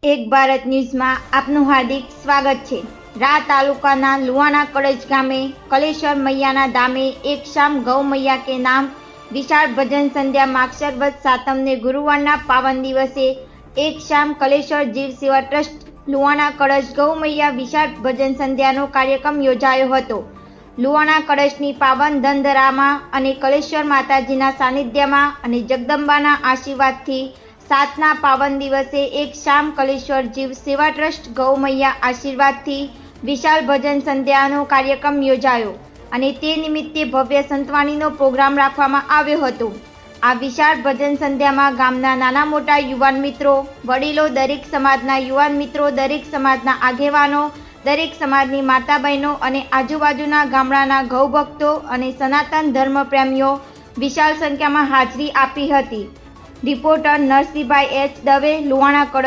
એક ભારત ન્યૂઝમાં આપનું હાર્દિક સ્વાગત છે। રા તાલુકાના લુવાણા કળજ ગામે કલેશ્वर મૈયાના ધામે एक शाम गौ मैया के नाम विशाल भजन संध्या माक्षर वध सातम ने गुरुवार पावन दिवसे एक शाम कलेश्वर जीव सेवा ट्रस्ट લુવાણા કળશ गौ मैया विशाल भजन संध्याનો कार्यक्रम योजायो હતો। લુવાણા કળશની પાવન ધનધરામાં અને કલેશ્वर માતાજીના સાનિધ્યમાં અને જગદંબાના આશીર્વાદથી सातना पावन दिवसे एक शाम कलेश्वर जीव सेवा ट्रस्ट गौ मैया आशीर्वाद थी विशाल भजन संध्यानो कार्यक्रम योजायो अने ते निमित्ते भव्य संतवाणीनो प्रोग्राम राखवामां आव्यो हतो। आ विशाल भजन संध्यामां गामना नाना मोटा युवान मित्रों वडीलो दरेक समाजना युवान मित्रों दरेक समाजना आगेवानो दरेक समाजनी माता बहनों अने आजुबाजुना गामडाना गौ भक्तो अने सनातन धर्म प्रेमीओ विशाल संख्यामां हाजरी आपी हती। Reporter Narsinhbhai H Dave Luvana कळश।